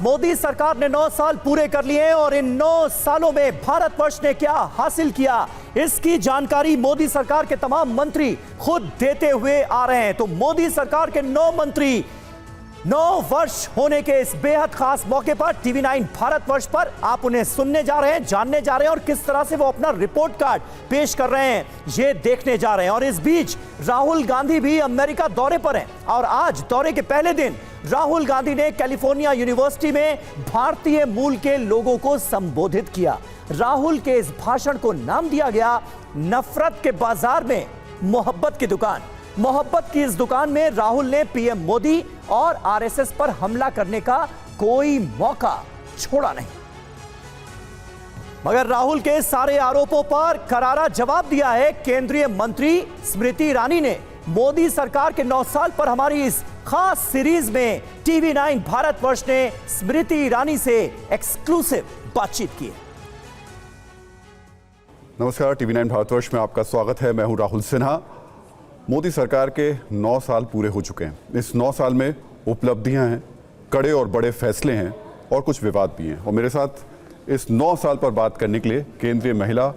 मोदी सरकार ने 9 साल पूरे कर लिए और इन 9 सालों में भारतवर्ष ने क्या हासिल किया, इसकी जानकारी मोदी सरकार के तमाम मंत्री खुद देते हुए आ रहे हैं। तो मोदी सरकार के 9 मंत्री 9 वर्ष होने के इस बेहद खास मौके पर टीवी 9 भारतवर्ष पर आप उन्हें सुनने जा रहे हैं, जानने जा रहे हैं और किस तरह से वो अपना रिपोर्ट कार्ड पेश कर रहे हैं ये देखने जा रहे हैं। और इस बीच राहुल गांधी भी अमेरिका दौरे पर हैं और आज दौरे के पहले दिन राहुल गांधी ने कैलिफोर्निया यूनिवर्सिटी में भारतीय मूल के लोगों को संबोधित किया। राहुल के इस भाषण को नाम दिया गया नफरत के बाजार में मोहब्बत की दुकान। मोहब्बत की इस दुकान में राहुल ने पीएम मोदी और आरएसएस पर हमला करने का कोई मौका छोड़ा नहीं, मगर राहुल के सारे आरोपों पर करारा जवाब दिया है केंद्रीय मंत्री स्मृति ईरानी ने। मोदी सरकार के 9 साल पर हमारी इस खास सीरीज में टीवी 9 भारतवर्ष ने स्मृति ईरानी से एक्सक्लूसिव बातचीत की है। नमस्कार, टीवी 9 भारतवर्ष में आपका स्वागत है। मैं हूं राहुल सिन्हा। मोदी सरकार के 9 साल पूरे हो चुके हैं। इस 9 साल में उपलब्धियां हैं, कड़े और बड़े फैसले हैं और कुछ विवाद भी हैं। और मेरे साथ इस 9 साल पर बात करने के लिए केंद्रीय महिला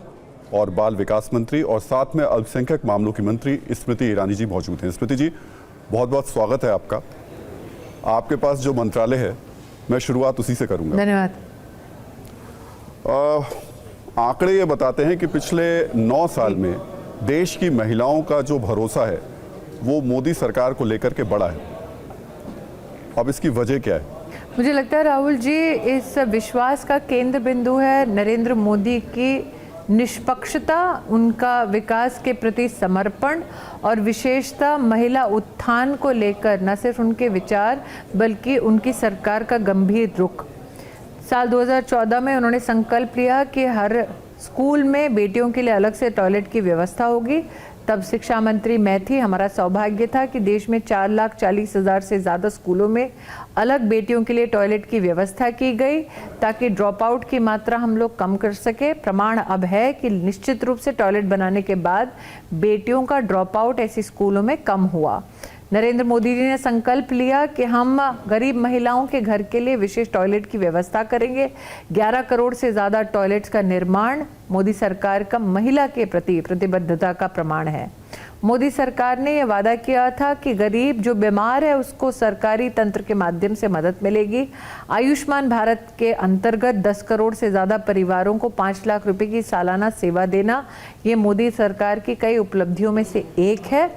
और बाल विकास मंत्री और साथ में अल्पसंख्यक मामलों की मंत्री स्मृति ईरानी जी मौजूद हैं। स्मृति जी, बहुत बहुत स्वागत है आपका। आपके पास जो मंत्रालय है, मैं शुरुआत उसी से करूंगा। धन्यवाद। आंकड़े ये बताते हैं कि पिछले 9 साल में देश की महिलाओं का जो भरोसा है वो मोदी सरकार को लेकर के बढ़ा है। अब इसकी वजह क्या है? मुझे लगता है राहुल जी, इस विश्वास का केंद्र बिंदु है नरेंद्र मोदी की निष्पक्षता, उनका विकास के प्रति समर्पण और विशेषता महिला उत्थान को लेकर न सिर्फ उनके विचार बल्कि उनकी सरकार का गंभीर रुख। साल 2014 में उन्होंने संकल्प लिया कि हर स्कूल में बेटियों के लिए अलग से टॉयलेट की व्यवस्था होगी। तब शिक्षा मंत्री मैं थी। हमारा सौभाग्य था कि देश में 4,40,000 से ज़्यादा स्कूलों में अलग बेटियों के लिए टॉयलेट की व्यवस्था की गई ताकि ड्रॉप आउट की मात्रा हम लोग कम कर सके। प्रमाण अब है कि निश्चित रूप से टॉयलेट बनाने के बाद बेटियों का ड्रॉप आउट ऐसे स्कूलों में कम हुआ। नरेंद्र मोदी जी ने संकल्प लिया कि हम गरीब महिलाओं के घर के लिए विशेष टॉयलेट की व्यवस्था करेंगे। 11 करोड़ से ज़्यादा टॉयलेट्स का निर्माण मोदी सरकार का महिला के प्रति प्रतिबद्धता का प्रमाण है। मोदी सरकार ने यह वादा किया था कि गरीब जो बीमार है उसको सरकारी तंत्र के माध्यम से मदद मिलेगी। आयुष्मान भारत के अंतर्गत 10 करोड़ से ज़्यादा परिवारों को 5 लाख रुपए की सालाना सेवा देना, ये मोदी सरकार की कई उपलब्धियों में से एक है।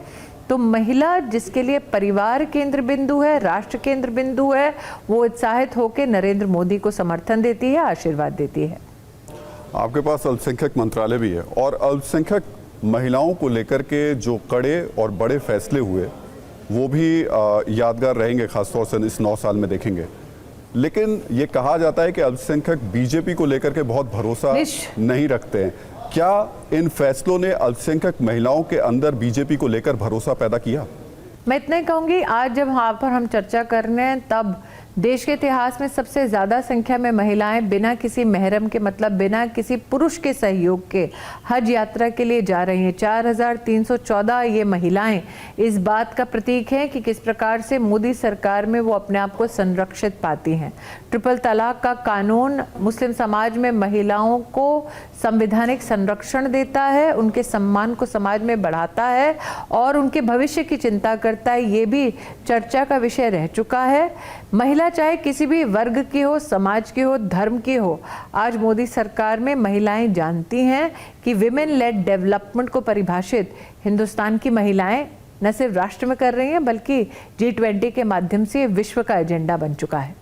तो महिला जिसके लिए परिवार केंद्र बिंदु है, राष्ट्र केंद्र बिंदु है, वो उत्साहित होकर नरेंद्र मोदी को समर्थन देती है, आशीर्वाद देती है। आपके पास अल्पसंख्यक मंत्रालय भी है और अल्पसंख्यक महिलाओं को लेकर के जो कड़े और बड़े फैसले हुए वो भी यादगार रहेंगे, खासतौर से इस 9 साल में देखेंगे। लेकिन ये कहा जाता है कि अल्पसंख्यक बीजेपी को लेकर के बहुत भरोसा नहीं रखते हैं। क्या इन फैसलों ने अल्पसंख्यक महिलाओं के अंदर बीजेपी को लेकर भरोसा पैदा किया? मैं इतना ही कहूँगी, आज जब यहाँ पर हम चर्चा कर रहे हैं तब देश के इतिहास में सबसे ज़्यादा संख्या में महिलाएं बिना किसी महरम के, मतलब बिना किसी पुरुष के सहयोग के हज यात्रा के लिए जा रही हैं। 4,314 ये महिलाएं इस बात का प्रतीक हैं कि किस प्रकार से मोदी सरकार में वो अपने आप को संरक्षित पाती हैं। ट्रिपल तलाक का कानून मुस्लिम समाज में महिलाओं को संवैधानिक संरक्षण देता है, उनके सम्मान को समाज में बढ़ाता है और उनके भविष्य की चिंता करता है। ये भी चर्चा का विषय रह चुका है। महिला चाहे किसी भी वर्ग की हो, समाज की हो, धर्म की हो, आज मोदी सरकार में महिलाएं जानती हैं कि विमेन लेड डेवलपमेंट को परिभाषित हिंदुस्तान की महिलाएं न सिर्फ राष्ट्र में कर रही हैं बल्कि G20 के माध्यम से विश्व का एजेंडा बन चुका है।